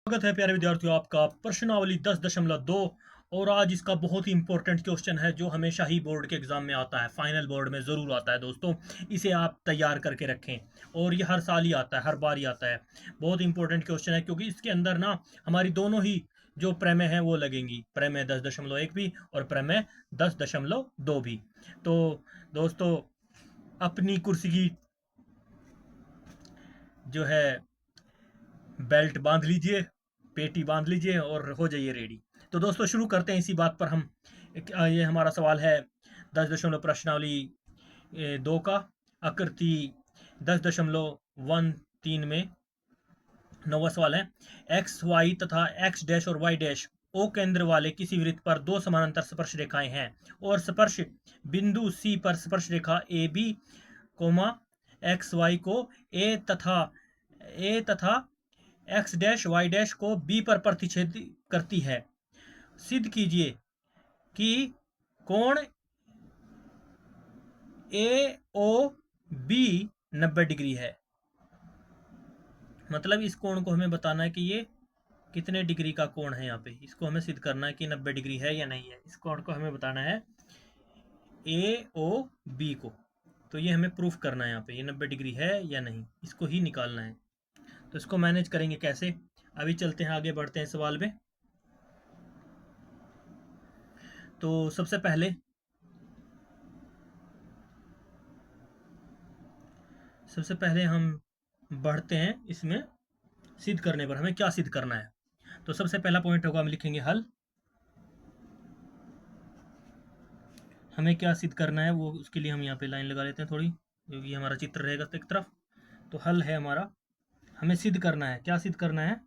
स्वागत है प्यारे विद्यार्थियों आपका प्रश्नावली 10.2। और आज इसका बहुत ही इंपॉर्टेंट क्वेश्चन है जो हमेशा ही बोर्ड के एग्जाम में आता है, फाइनल बोर्ड में ज़रूर आता है दोस्तों। इसे आप तैयार करके रखें और ये हर साल ही आता है, हर बार ही आता है। बहुत इंपॉर्टेंट क्वेश्चन है क्योंकि इसके अंदर ना हमारी दोनों ही जो प्रमेय हैं वो लगेंगी, प्रमेय 10.1 भी और प्रमेय 10.2 भी। तो दोस्तों अपनी कुर्सी की जो है बेल्ट बांध लीजिए, पेटी बांध लीजिए और हो जाइए रेडी। तो दोस्तों शुरू करते हैं इसी बात पर हम। ये हमारा सवाल है 10.प्रश्नावली 2 का, आकृति 10.13 में 9वां सवाल है। एक्स वाई तथा एक्स डैश और वाई डैश ओ केंद्र वाले किसी वृत्त पर दो समानांतर स्पर्श रेखाएं हैं और स्पर्श बिंदु सी पर स्पर्श रेखा A B comma X Y को ए तथा एक्स डैश वाई डैश को बी पर प्रतिच्छेद करती है। सिद्ध कीजिए कि कोण ए ओ बी 90 डिग्री है। मतलब इस कोण को हमें बताना है कि ये कितने डिग्री का कोण है। यहाँ पे इसको हमें सिद्ध करना है कि 90 डिग्री है या नहीं है। इस कोण को हमें बताना है ए ओ बी को। तो ये हमें प्रूफ करना है, यहाँ पे ये 90 डिग्री है या नहीं, इसको ही निकालना है। तो इसको मैनेज करेंगे कैसे, अभी चलते हैं आगे बढ़ते हैं सवाल में। तो सबसे पहले हम बढ़ते हैं इसमें सिद्ध करने पर। हमें क्या सिद्ध करना है, तो सबसे पहला पॉइंट होगा, हम लिखेंगे हल। हमें क्या सिद्ध करना है वो, उसके लिए हम यहाँ पे लाइन लगा लेते हैं थोड़ी, जो कि हमारा चित्र रहेगा एक तरफ। तो हल है हमारा, हमें सिद्ध करना है। क्या सिद्ध करना है,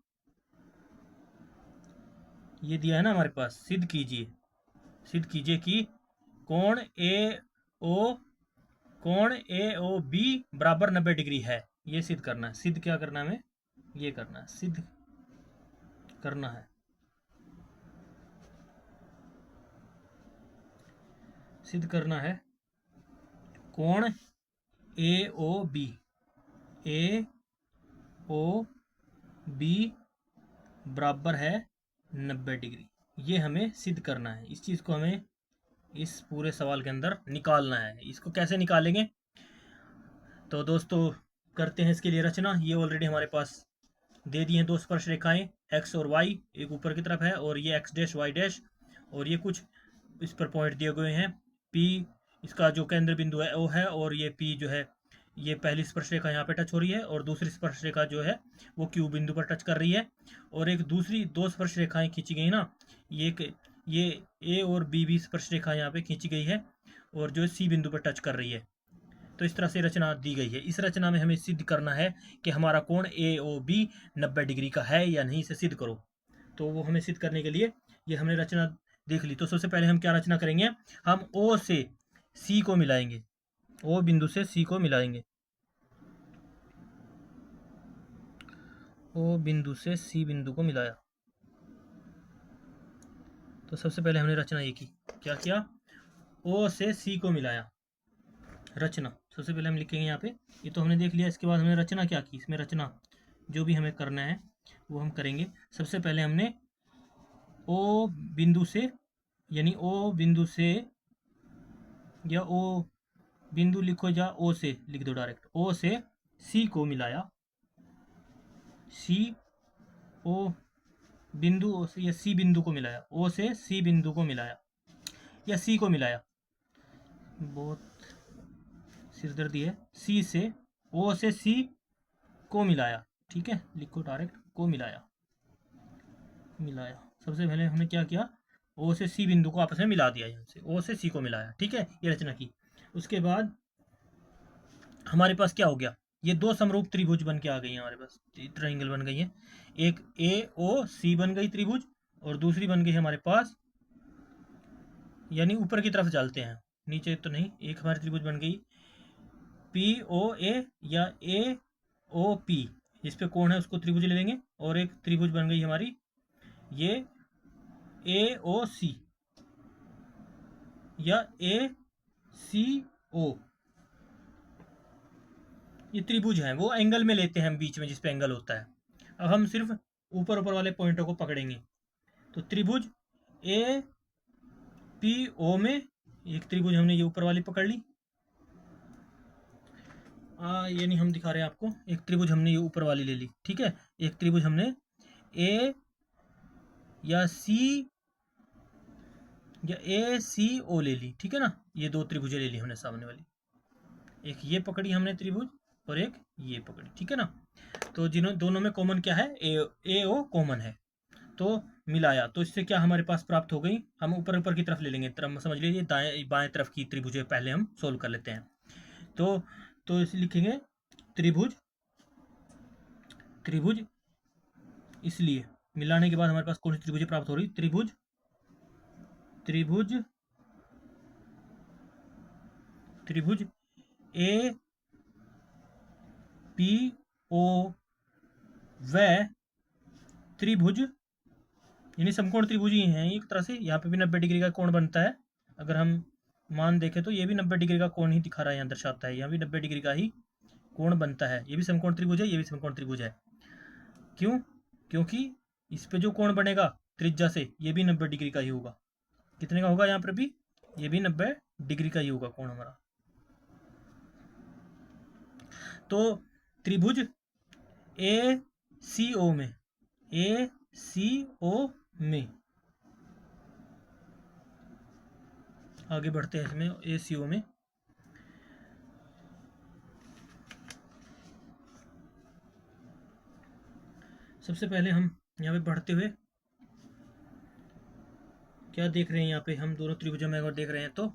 ये दिया है ना हमारे पास, सिद्ध कीजिए कि कोण ए ओ बी बराबर 90 डिग्री है। ये सिद्ध करना है। सिद्ध क्या करना है हमें, ये करना है, सिद्ध करना है। सिद्ध करना है कोण ए ओ बी बराबर है 90 डिग्री। ये हमें सिद्ध करना है। इस चीज़ को हमें इस पूरे सवाल के अंदर निकालना है। इसको कैसे निकालेंगे, तो दोस्तों करते हैं इसके लिए रचना। ये ऑलरेडी हमारे पास दे दी हैं दो स्पर्श रेखाएं, एक्स और वाई, एक ऊपर की तरफ है और ये एक्स डैश वाई डैश, और ये कुछ इस पर पॉइंट दिए गए हैं। पी इसका जो केंद्र बिंदु है वो है, और ये पी जो है, ये पहली स्पर्श रेखा यहाँ पे टच हो रही है और दूसरी स्पर्श रेखा जो है वो क्यू बिंदु पर टच कर रही है। और एक दूसरी दो स्पर्श रेखाएं खींची गई ना, ये ए और बी स्पर्श रेखा यहाँ पे खींची गई है और जो सी बिंदु पर टच कर रही है। तो इस तरह से रचना दी गई है। इस रचना में हमें सिद्ध करना है कि हमारा कोण ए ओ बी 90 डिग्री का है या नहीं, इसे सिद्ध करो। तो वो हमें सिद्ध करने के लिए ये हमने रचना देख ली। तो सबसे पहले हम क्या रचना करेंगे, हम ओ से सी को मिलाएंगे, ओ बिंदु से सी को मिलाएंगे, ओ बिंदु से सी बिंदु को मिलाया। तो सबसे पहले हमने रचना ये की, क्या किया, ओ से सी को मिलाया। रचना सबसे पहले हम लिखेंगे यहाँ पे, ये तो हमने देख लिया। इसके बाद हमने रचना क्या की, इसमें रचना जो भी हमें करना है वो हम करेंगे। सबसे पहले हमने ओ बिंदु से, यानी ओ बिंदु से, या ओ बिंदु लिखो या ओ से लिख दो डायरेक्ट, ओ से सी को मिलाया। सी ओ बिंदु या सी बिंदु को मिलाया, ओ से सी बिंदु को मिलाया या सी को मिलाया, बहुत सिरदर्दी है। सी से, ओ से सी को मिलाया, ठीक है, लिखो डायरेक्ट, को मिलाया। सबसे पहले हमने क्या किया, ओ से सी बिंदु को आपस में मिला दिया, यहाँ से ओ से सी को मिलाया, ठीक है, ये रचना की। उसके बाद हमारे पास क्या हो गया, ये दो समरूप त्रिभुज बन के आ गई है हमारे पास, ट्रायंगल बन गई है। एक ए ओ सी बन गई त्रिभुज, और दूसरी बन गई हमारे पास, यानी ऊपर की तरफ चलते हैं, नीचे तो नहीं, एक हमारी त्रिभुज बन गई पी ओ ए या ए ओ पी, जिस पे कोण है उसको त्रिभुज ले लेंगे। और एक त्रिभुज बन गई हमारी ये ए ओ सी या ए सी ओ, ये त्रिभुज है, वो एंगल में लेते हैं हम बीच में जिस पे एंगल होता है। अब हम सिर्फ ऊपर ऊपर वाले पॉइंटों को पकड़ेंगे। तो त्रिभुज ए पी ओ में एक त्रिभुज हमने ये ऊपर वाली पकड़ ली, ये नहीं हम दिखा रहे हैं आपको, एक त्रिभुज हमने ये ऊपर वाली ले ली, ठीक है। एक त्रिभुज हमने ए या सी या ए सी ओ ले ली, ठीक है ना। ये दो त्रिभुजें ले ली हमने सामने वाली, एक ये पकड़ी हमने त्रिभुज और एक ये पकड़ी, ठीक है ना। तो दोनों में कॉमन क्या है, ए ओ कॉमन है, तो मिलाया, तो इससे क्या हमारे पास प्राप्त हो गई। हम ऊपर ऊपर की तरफ ले लेंगे, तरफ समझ लीजिए दाएं बाएं तरफ की त्रिभुजें पहले हम सोल्व कर लेते हैं। तो इसे लिखेंगे त्रिभुज, त्रिभुज इसलिए मिलाने के बाद हमारे पास कौन सी त्रिभुज प्राप्त हो रही, त्रिभुज, त्रिभुज, त्रिभुज ए पी ओ व त्रिभुज, यानी समकोण त्रिभुज ही हैं एक तरह से। यहाँ पे भी 90 डिग्री का कोण बनता है, अगर हम मान देखें तो ये भी 90 डिग्री का कोण ही दिखा रहा है, यहाँ दर्शाता है, यहाँ भी 90 डिग्री का ही कोण बनता है। ये भी समकोण त्रिभुज है, ये भी समकोण त्रिभुज है। क्यों, क्योंकि इस पे जो कोण बनेगा त्रिज्या से, ये भी 90 डिग्री का ही होगा। कितने का होगा यहाँ पर भी, ये भी 90 डिग्री का ही होगा कोण हमारा। तो त्रिभुज ए सी ओ में, ए सी ओ में आगे बढ़ते हैं इसमें, ए सी ओ में सबसे पहले हम यहाँ पे बढ़ते हुए क्या देख रहे हैं, यहाँ पे हम दोनों त्रिभुजों में अगर देख रहे हैं तो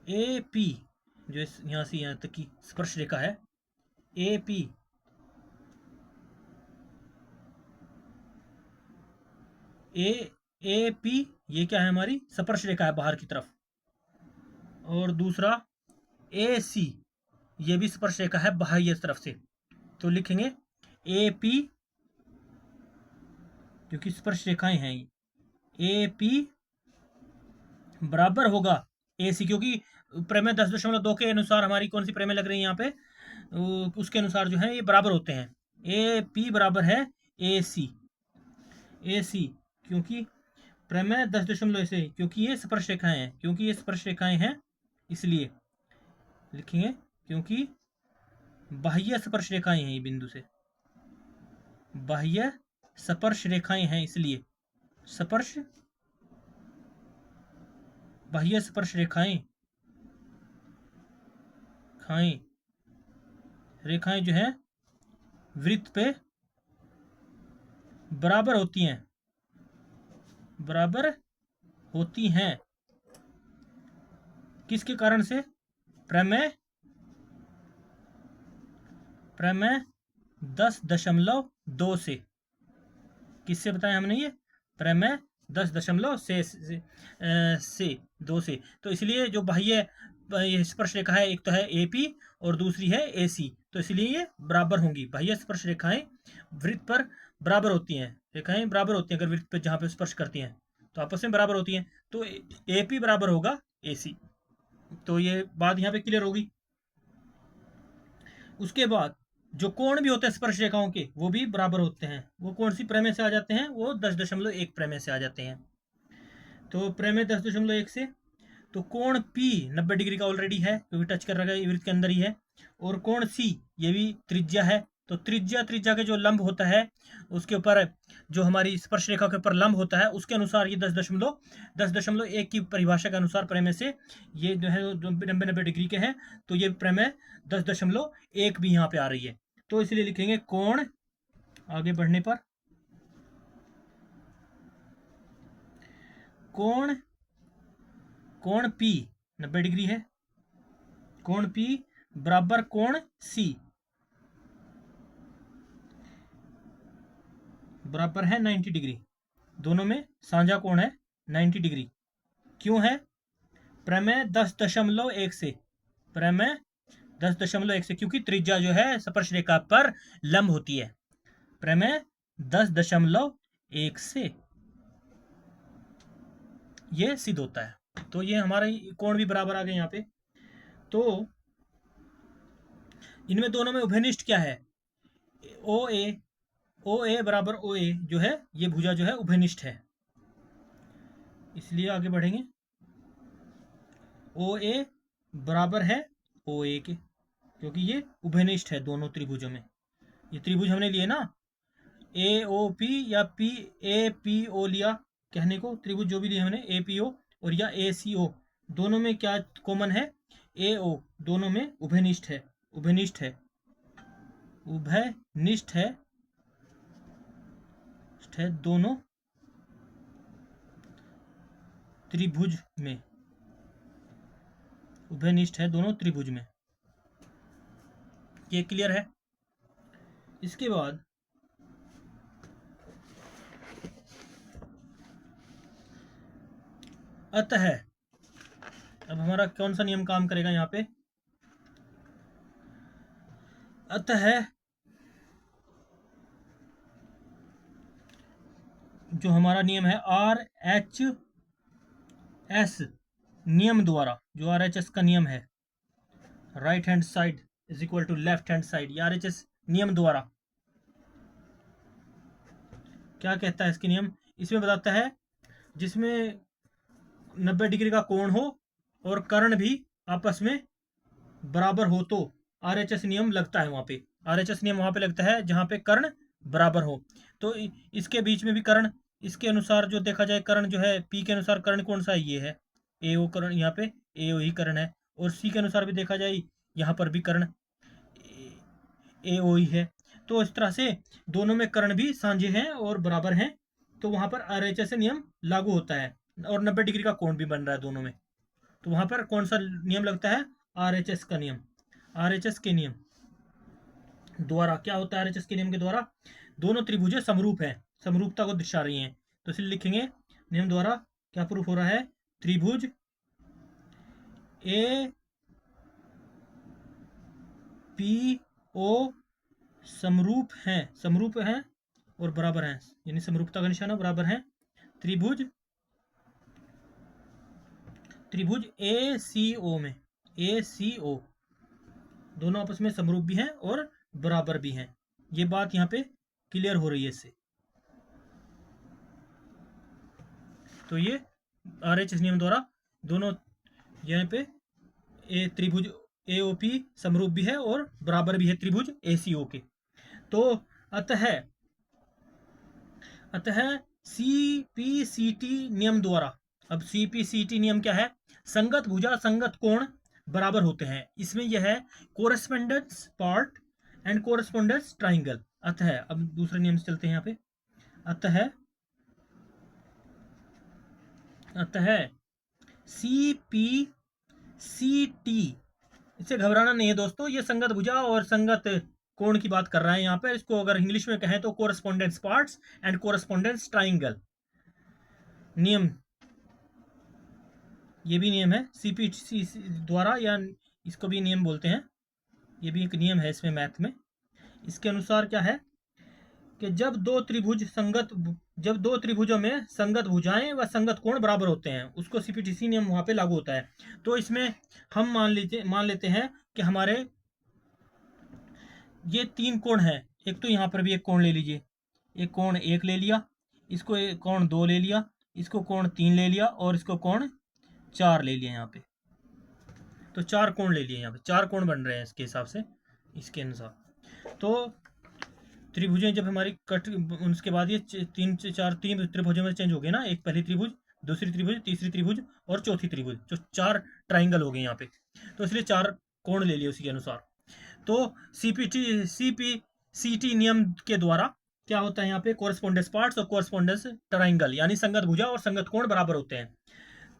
ए पी जो यहाँ से यहाँ तक की स्पर्श रेखा है, ए पी ए पी ये क्या है, हमारी स्पर्श रेखा है बाहर की तरफ। और दूसरा ए सी ये भी स्पर्श रेखा है बाह्य तरफ से। तो लिखेंगे ए पी, क्योंकि स्पर्श रेखाएं हैं, ए पी बराबर होगा ए सी, क्योंकि प्रमेय 10.2 के अनुसार हमारी कौन सी प्रमेय लग रही है यहाँ पे, उसके अनुसार जो है ये बराबर होते हैं। ए पी बराबर है ए सी, ए सी क्योंकि प्रमेय 10.2 से, क्योंकि ये स्पर्श रेखाएं हैं, क्योंकि ये स्पर्श रेखाएं हैं इसलिए लिखेंगे, क्योंकि बाह्य स्पर्श रेखाएं हैं, ये बिंदु से बाह्य स्पर्श रेखाएं हैं, इसलिए स्पर्श, बाह्य स्पर्श रेखाएं, रेखाएं जो है वृत्त पे बराबर होती हैं, बराबर होती हैं। किसके कारण से, प्रमेय 10.2 से। किससे बताया हमने ये, प्रमेय 10.2 से 2 से। तो इसलिए जो बाह्य स्पर्श रेखा है, एक तो है ए पी और दूसरी है ए सी, तो इसलिए ये बराबर होंगी। बाह्य स्पर्श रेखाएं वृत्त पर बराबर होती हैं, रेखाएं बराबर होती हैं, अगर वृत्त पे जहाँ पे स्पर्श करती हैं तो आपस में बराबर होती हैं। तो ए पी बराबर होगा ए सी, तो ये बात यहाँ पे क्लियर होगी। उसके बाद जो कोण भी होते हैं स्पर्श रेखाओं के, वो भी बराबर होते हैं। वो कौन सी प्रमेय से आ जाते हैं, वो 10.1 प्रमेय से आ जाते हैं। तो प्रमेय 10.1 से, तो कोण P 90 डिग्री का ऑलरेडी है, क्योंकि टच कर रहा है वृत्त के अंदर ही है। और कोण C ये भी त्रिज्या है, तो त्रिज्या के जो लंब होता है उसके ऊपर, जो हमारी स्पर्श रेखा के ऊपर लंब होता है, उसके अनुसार ये 10.1 की परिभाषा के अनुसार प्रमेय से ये जो है 90 डिग्री के हैं, तो ये प्रमेय 10.1 भी यहाँ पे आ रही है। तो इसलिए लिखेंगे कोण, आगे बढ़ने पर कोण P 90 डिग्री है, कोण P बराबर कोण C बराबर है 90 डिग्री। दोनों में साझा कोण है 90 डिग्री। क्यों है, प्रमेय 10.1 से, प्रमेय 10.1 से, क्योंकि त्रिज्या जो है स्पर्श रेखा पर लंब होती है। प्रमेय 10.1 से ये सिद्ध होता है। तो ये हमारे कोण भी बराबर आ गए यहाँ पे। तो इनमें दोनों में उभयनिष्ठ क्या है, ओ ए, ओ ए बराबर ओ ए जो है, ये भुजा जो है उभयनिष्ठ है, इसलिए आगे बढ़ेंगे। ओ ए बराबर है ओ ए के, क्योंकि ये उभयनिष्ठ है दोनों त्रिभुजों में। ये त्रिभुज हमने लिए ना, ए ओ पी या पी ए पी ओ लिया कहने को, त्रिभुज जो भी लिए हमने ए पी ओ और या ए सी ओ, दोनों में क्या कॉमन है, ए ओ, दोनों में उभयनिष्ठ है, उभयनिष्ठ है, उभयनिष्ठ है दोनों त्रिभुज में, उभयनिष्ठ है दोनों त्रिभुज में। ये क्लियर है। इसके बाद अतः, अब हमारा कौन सा नियम काम करेगा यहाँ पे, अतः जो हमारा नियम है आर एच एस नियम द्वारा, जो आर एच एस का नियम है, right hand side is equal to left hand side, ये आर एच एस नियम द्वारा क्या कहता है, इसके नियम इसमें बताता है, जिसमें 90 डिग्री का कोण हो और कर्ण भी आपस में बराबर हो, तो आरएचएस नियम लगता है वहां पे। आरएचएस नियम वहां पे लगता है जहां पे कर्ण बराबर हो। तो इसके बीच में भी कर्ण, इसके अनुसार जो देखा जाए, कर्ण जो है पी के अनुसार कर्ण कौन सा है, ये है ए ओ कर्ण, यहाँ पे ए ओ ही कर्ण है। और सी के अनुसार भी देखा जाए, यहाँ पर भी कर्ण ए ओ ही है। तो इस तरह से दोनों में कर्ण भी साझे हैं और बराबर हैं, तो वहां पर आरएचएस नियम लागू होता है, और 90 डिग्री का कोण भी बन रहा है दोनों में। तो वहां पर कौन सा नियम लगता है, आरएचएस का नियम। आरएचएस के नियम द्वारा क्या होता है, आरएचएस के नियम के द्वारा दोनों त्रिभुजें समरूप हैं, समरूपता को दर्शा रही हैं। तो इसलिए लिखेंगे नियम द्वारा क्या प्रूफ हो रहा है, त्रिभुज ए पी ओ समरूप हैं, समरूप हैं और बराबर हैं, यानी समरूपता का निशान बराबर हैं। त्रिभुज, त्रिभुज ए सी ओ में, ए सी ओ दोनों आपस में समरूप भी हैं और बराबर भी हैं। ये बात यहाँ पे क्लियर हो रही है इससे। तो ये आरएचएस नियम द्वारा दोनों यहाँ पे ए त्रिभुज एओपी समरूप भी है और बराबर भी है त्रिभुज एसीओ के। तो अतः, अतः सीपीसीटी नियम द्वारा, अब सीपीसीटी नियम क्या है, संगत भुजा संगत कोण बराबर होते हैं। इसमें यह है correspondence part and correspondence triangle. अतः अब दूसरे नियम से चलते हैं यहाँ पे। अतः, अतः सी पी सी टी, इससे घबराना नहीं है दोस्तों, ये संगत भुजा और संगत कोण की बात कर रहा है यहाँ पे। इसको अगर इंग्लिश में कहें तो correspondence parts and correspondence triangle नियम, ये भी नियम है सीपीसी द्वारा, या इसको भी नियम बोलते हैं, ये भी एक नियम है इसमें मैथ में। इसके अनुसार क्या है कि जब दो त्रिभुज संगत, जब दो त्रिभुजों में संगत भुजाएं व संगत कोण बराबर होते हैं, उसको सीपीटीसी नियम वहां पे लागू होता है। तो इसमें हम मान लेते हैं कि हमारे ये तीन कोण हैं, एक तो यहाँ पर भी एक कोण ले लीजिए, एक कोण एक ले लिया, इसको एक कोण दो ले लिया, इसको कोण तीन ले लिया और इसको कोण चार ले लिया यहाँ पे। तो चार कोण ले लिए यहाँ पे, चार कोण बन रहे हैं इसके हिसाब से, इसके अनुसार। तो त्रिभुजें जब हमारी कट, उसके बाद ये तीन चार, तीन त्रिभुजों में चेंज हो गए ना, एक पहली त्रिभुज, दूसरी त्रिभुज, तीसरी त्रिभुज और चौथी त्रिभुज, जो चार ट्राइंगल हो गए यहाँ पे। तो इसलिए चार कोण ले लिए उसी के अनुसार। तो सीपीसीटी नियम के द्वारा क्या होता है यहाँ पे, कोरस्पोंडेंस पार्ट्स और कोरस्पोंडेंस ट्राइंगल, यानी संगत भुजा और संगत कोण बराबर होते हैं।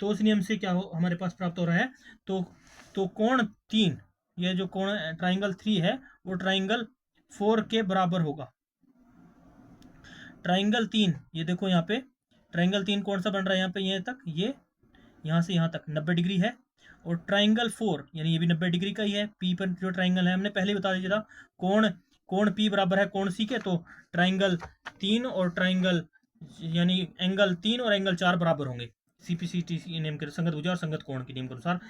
तो उस नियम से क्या हो हमारे पास प्राप्त हो रहा है, तो कोण तीन, ये जो कोण ट्राइंगल 3 है वो ट्राइंगल 4 के बराबर होगा। ट्राइंगल 3, ये देखो यहाँ पे ट्राइंगल 3 कौन सा बन रहा है, यहाँ पे ये तक, ये यहाँ से यहाँ तक 90 डिग्री है। और ट्राइंगल 4 यानी ये भी 90 डिग्री का ही है। पी पर जो ट्राइंगल है, हमने पहले ही बता दिया था, कोण कोण पी बराबर है कोण सी के। तो ट्राइंगल 3 और ट्राइंगल यानी एंगल 3 और एंगल 4 बराबर होंगे सीपीसीटी नियम के, संगत भुजा और संगत कोण के नियम के अनुसार।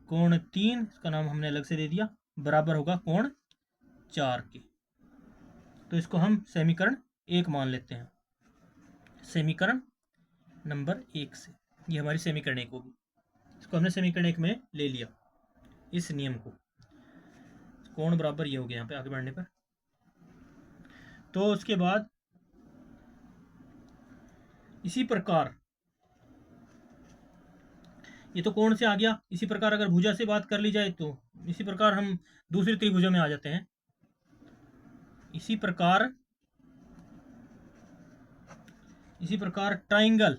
कोण 3 का नाम हमने अलग से दे दिया, बराबर होगा कोण 4 के। तो इसको हम समीकरण 1 मान लेते हैं, समीकरण नंबर 1 से। ये हमारी समीकरण 1 होगी। इसको हमने समीकरण 1 में ले लिया, इस नियम को। कोण बराबर ये हो गया यहाँ पे आगे बढ़ने पर। तो उसके बाद इसी प्रकार ये तो कोण से आ गया। इसी प्रकार अगर भुजा से बात कर ली जाए तो इसी प्रकार हम दूसरी त्रिभुजा में आ जाते हैं। इसी प्रकार ट्राइंगल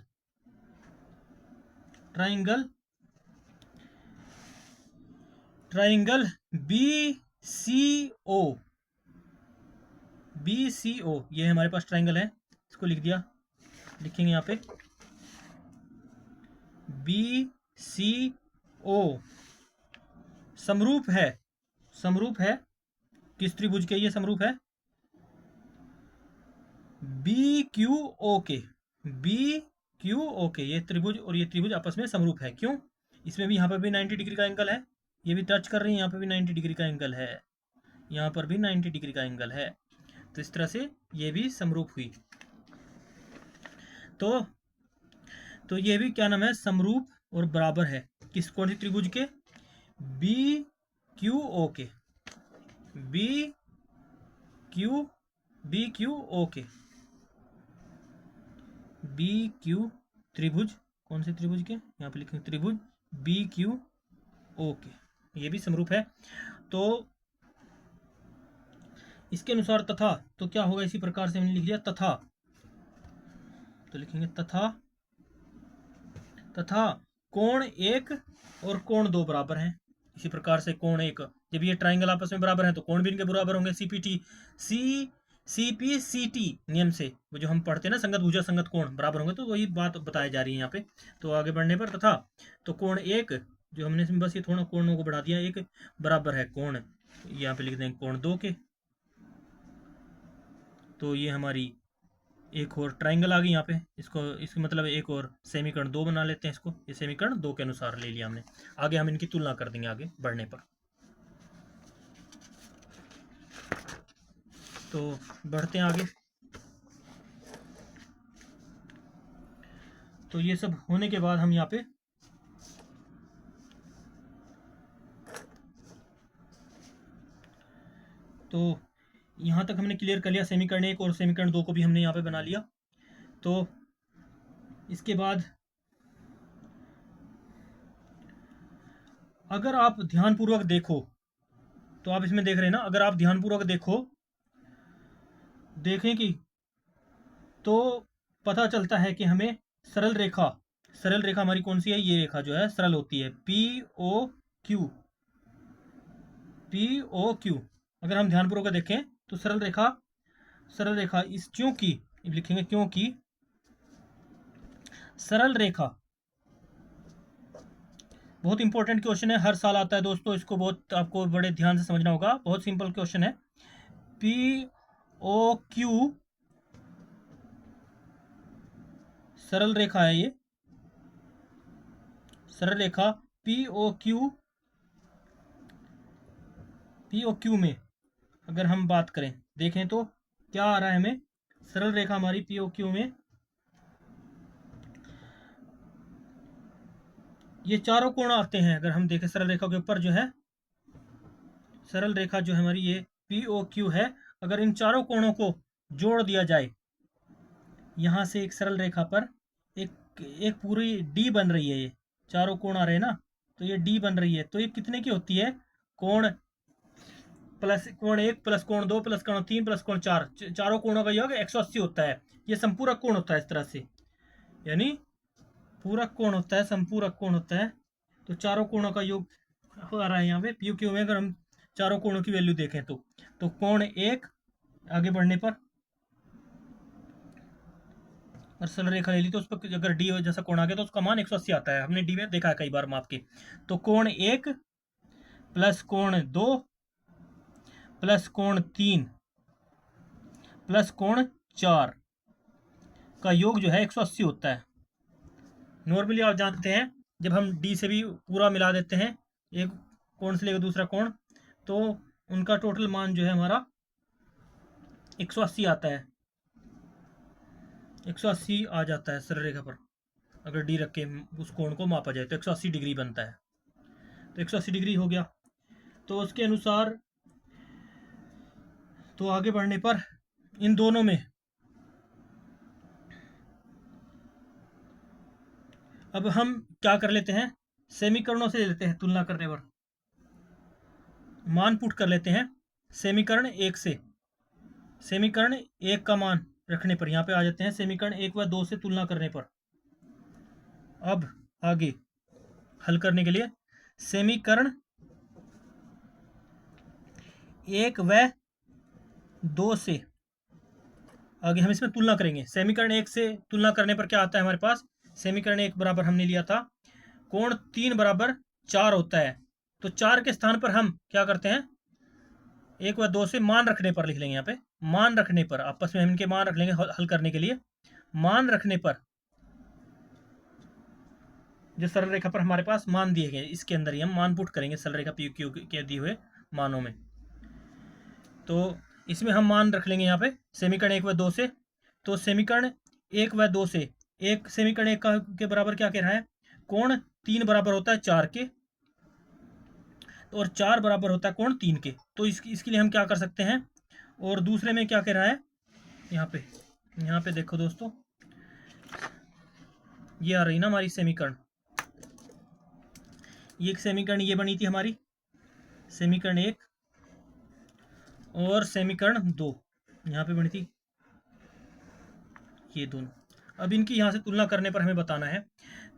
BCO ये हमारे पास ट्राइंगल है। इसको लिख दिया, लिखेंगे यहाँ पे BCO समरूप है किस त्रिभुज के? ये समरूप है BQO के। ये त्रिभुज और ये त्रिभुज आपस में समरूप है। क्यों? इसमें भी यहाँ पर भी 90 डिग्री का एंगल है, ये भी टच कर रही है, यहाँ पर भी 90 डिग्री का एंगल है, यहाँ पर भी 90 डिग्री का एंगल है। तो इस तरह से ये भी समरूप हुई। तो ये भी क्या नाम है? समरूप और बराबर है। किस कौन सी त्रिभुज के? BQO के। BQO के। BQ त्रिभुज, कौन से त्रिभुज के? यहाँ पे लिखेंगे त्रिभुज BQO के। ये भी समरूप है। तो इसके अनुसार तथा, तो क्या होगा? इसी प्रकार से हमने लिख लिया तथा, तो लिखेंगे तथा कोण 1 और कोण 2 बराबर हैं। इसी प्रकार से कोण 1, जब ये ट्राइंगल आपस में बराबर हैं तो कोण भी इनके बराबर होंगे। CPCT नियम से वो जो हम पढ़ते हैं ना, संगत भुजा संगत कोण बराबर होंगे, तो वही बात बताई जा रही है यहाँ पे। तो आगे बढ़ने पर तथा, तो कोण 1 जो हमने बस ये थोड़ा कोणों को बढ़ा दिया, 1 बराबर है कोण, यहाँ पे लिख देंगे कोण 2 के। तो ये हमारी एक और ट्राइंगल आ गई यहाँ पे। इसको मतलब एक और समीकरण 2 बना लेते हैं इसको। ये समीकरण 2 के अनुसार ले लिया हमने। आगे हम इनकी तुलना कर देंगे आगे बढ़ने पर। तो बढ़ते हैं आगे। तो ये सब होने के बाद हम यहाँ पे तो यहाँ तक हमने क्लियर कर लिया समीकरण 1 और समीकरण 2 को भी हमने यहाँ पे बना लिया। तो इसके बाद अगर आप ध्यानपूर्वक देखो, तो आप इसमें देख रहे हैं ना, अगर आप ध्यानपूर्वक देखें कि तो पता चलता है कि हमें सरल रेखा हमारी कौन सी है? ये रेखा जो है सरल होती है, POQ। अगर हम ध्यानपूर्वक देखें तो सरल रेखा इस क्योंकि लिखेंगे, क्योंकि सरल रेखा बहुत इंपॉर्टेंट क्वेश्चन है, हर साल आता है दोस्तों। इसको बहुत आपको बड़े ध्यान से समझना होगा। बहुत सिंपल क्वेश्चन है। POQ सरल रेखा है, ये सरल रेखा POQ में अगर हम बात करें, देखें तो क्या आ रहा है हमें? सरल रेखा हमारी POQ में ये चारों कोण आते हैं। अगर हम देखें सरल रेखा के ऊपर जो है, सरल रेखा जो है हमारी ये POQ है, अगर इन चारों कोणों को जोड़ दिया जाए, यहां से एक सरल रेखा पर एक पूरी D बन रही है। ये चारों कोण आ रहे हैं ना, तो ये D बन रही है। तो ये कितने की होती है? कोण 1 प्लस कोण 2 प्लस कोण 3 प्लस कोण 4, चारों कोणों का योग 180 होता है। ये संपूरक कोण होता है इस तरह से, यानी पूरक कोण होता है, संपूरक कोण होता है। तो चारों कोणों का योग आ रहा है यहाँ पे POQ में। अगर हम चारों कोणों की वैल्यू देखें तो कोण 1 आगे बढ़ने पर और सरल रेखा ले ली तो उस पर अगर D जैसा कोण आ गया तो उसका मान 180 आता है। हमने D में देखा है कई बार माप के। तो कोण 1 प्लस कोण 2 प्लस कोण 3 प्लस कोण 4 का योग जो है 180 होता है। नॉर्मली आप जानते हैं जब हम D से भी पूरा मिला देते हैं, एक कोण से लेकर दूसरा कोण, तो उनका टोटल मान जो है हमारा 180 आता है, 180 आ जाता है सरल रेखा पर। अगर डी रख के उस कोण को मापा जाए तो 180 डिग्री बनता है। तो 180 डिग्री हो गया। तो उसके अनुसार तो आगे बढ़ने पर इन दोनों में अब हम क्या कर लेते हैं, समीकरणों से लेते हैं तुलना करने पर, मान पुट कर लेते हैं समीकरण एक से। समीकरण एक का मान रखने पर यहाँ पे आ जाते हैं समीकरण एक व दो से तुलना करने पर। अब आगे हल करने के लिए समीकरण एक व दो से आगे हम इसमें तुलना करेंगे। समीकरण एक से तुलना करने पर क्या आता है हमारे पास, समीकरण एक बराबर हमने लिया था कोण 3 बराबर 4 होता है। तो 4 के स्थान पर हम क्या करते हैं, एक व दो से मान रखने पर लिख लेंगे। यहाँ पे मान रखने पर आपस में हम इनके मान रख लेंगे हल करने के लिए। मान रखने पर जो सरल रेखा पर हमारे पास मान दिए गए इसके अंदर ही हम मान पुट करेंगे सरल रेखा पी क्यू के दिए हुए मानों में। तो इसमें हम मान रख लेंगे यहाँ पे समीकरण एक व दो से। तो समीकरण एक व दो से, एक समीकरण एक के बराबर क्या कह रहा है, कोण 3 बराबर होता है 4 के और 4 बराबर होता है कोण 3 के। तो इसके लिए हम क्या कर सकते हैं, और दूसरे में क्या कह रहा है, यहाँ पे देखो दोस्तों, ये आ रही ना हमारी समीकरण, ये एक समीकरण ये बनी थी हमारी समीकरण एक, और समीकरण दो यहाँ पे बनी थी ये दोनों। अब इनकी यहाँ से तुलना करने पर हमें बताना है।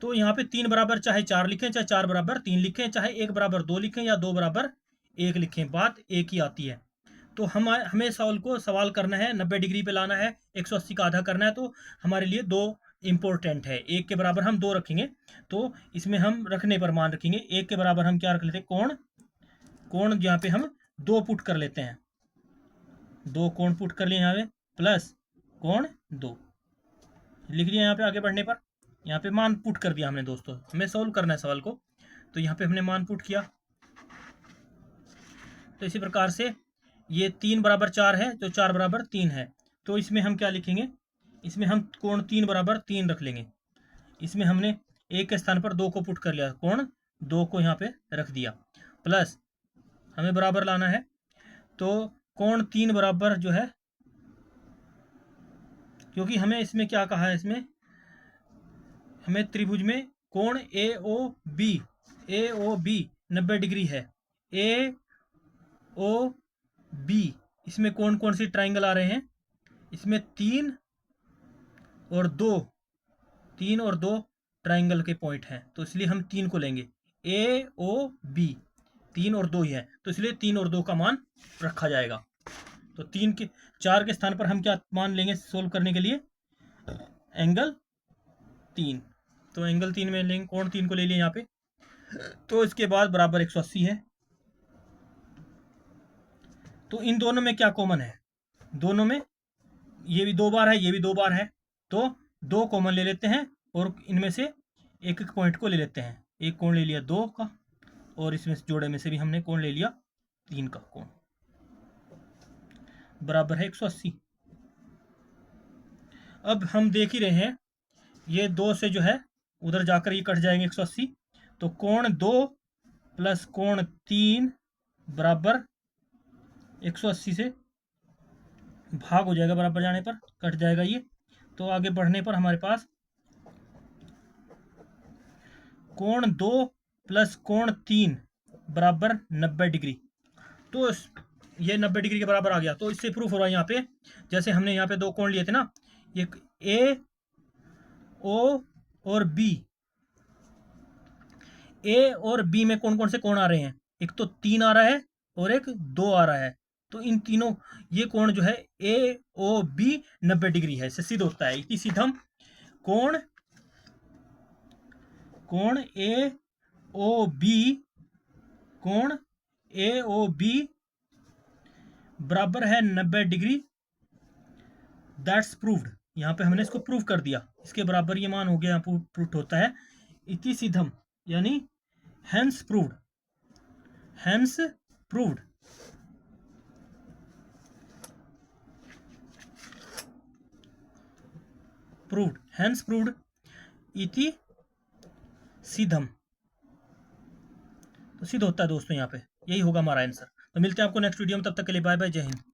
तो यहाँ पे 3 बराबर चाहे 4 लिखें, चाहे 4 बराबर 3 लिखें, चाहे 1 बराबर 2 लिखें या 2 बराबर 1 लिखें, बात एक ही आती है। तो हमें सवाल करना है, 90 डिग्री पे लाना है, 180 का आधा करना है। तो हमारे लिए दो इंपॉर्टेंट है, एक के बराबर हम 2 रखेंगे। तो इसमें हम रखने पर मान रखेंगे, एक के बराबर हम क्या रख लेते हैं, कोण यहाँ पे हम 2 पुट कर लेते हैं, 2 कोण पुट कर लिए यहाँ पे, प्लस कोण 2 लिख लिया। यहाँ पे आगे बढ़ने पर यहाँ पे मान पुट कर दिया हमने दोस्तों, हमें सॉल्व करना है सवाल को। तो यहाँ पे हमने मान पुट किया। तो इसी प्रकार से ये 3 बराबर 4 है तो 4 बराबर 3 है। तो इसमें हम क्या लिखेंगे, इसमें हम कोण 3 बराबर 3 रख लेंगे। इसमें हमने एक के स्थान पर 2 को पुट कर लिया, कोण 2 को यहाँ पे रख दिया, प्लस हमें बराबर लाना है। तो कोण 3 बराबर जो है, क्योंकि हमें इसमें क्या कहा है, इसमें हमें त्रिभुज में कोण ए ओ बी 90 डिग्री है। ए ओ बी इसमें कौन कौन सी ट्राइंगल आ रहे हैं, इसमें 3 और 2 ट्राइंगल के पॉइंट हैं। तो इसलिए हम 3 को लेंगे, ए ओ बी 3 और 2 ही है, तो इसलिए 3 और 2 का मान रखा जाएगा। तो 4 के स्थान पर हम क्या मान लेंगे सोल्व करने के लिए, एंगल 3। तो एंगल 3 में लेंगे, कोण 3 को ले लिया यहाँ पे। तो इसके बाद बराबर 180 है। तो इन दोनों में क्या कॉमन है, दोनों में ये भी 2 बार है, ये भी 2 बार है। तो 2 कॉमन ले लेते हैं और इनमें से एक एक पॉइंट को ले लेते हैं। एक कोण ले लिया 2 का, और इसमें जोड़े में से भी हमने कोण ले लिया 3 का कोण, बराबर है 180। अब हम देख ही रहे हैं ये 2 से जो है उधर जाकर ये कट जाएंगे 180। तो कोण 2 प्लस कोण 3 बराबर 180 से भाग हो जाएगा, बराबर जाने पर कट जाएगा ये। तो आगे बढ़ने पर हमारे पास कोण 2 प्लस कोण 3 बराबर 90 डिग्री। तो ये 90 डिग्री के बराबर आ गया। तो इससे प्रूफ हो रहा है यहाँ पे, जैसे हमने यहाँ पे 2 कोण लिए थे ना, ये ए ओ और बी, ए और बी में कौन कौन से कोण आ रहे हैं, एक तो 3 आ रहा है और एक 2 आ रहा है। तो इन तीनों ये कोण जो है ए ओ बी 90 डिग्री है, इससे सिद्ध होता है। इसी सिद्ध हम कोण ए ओ बी बराबर है 90 डिग्री, दैट्स प्रूव्ड। यहाँ पे हमने इसको प्रूव कर दिया, इसके बराबर ये मान हो गया, यहाँ प्रूफ होता है। इति सिद्धम यानी hence proved. Proved, hence proved इति सिद्धम। तो सिद्ध होता है दोस्तों यहाँ पे, यही होगा हमारा आंसर। तो मिलते हैं आपको नेक्स्ट वीडियो में, तब तक के लिए बाय बाय, जय हिंद।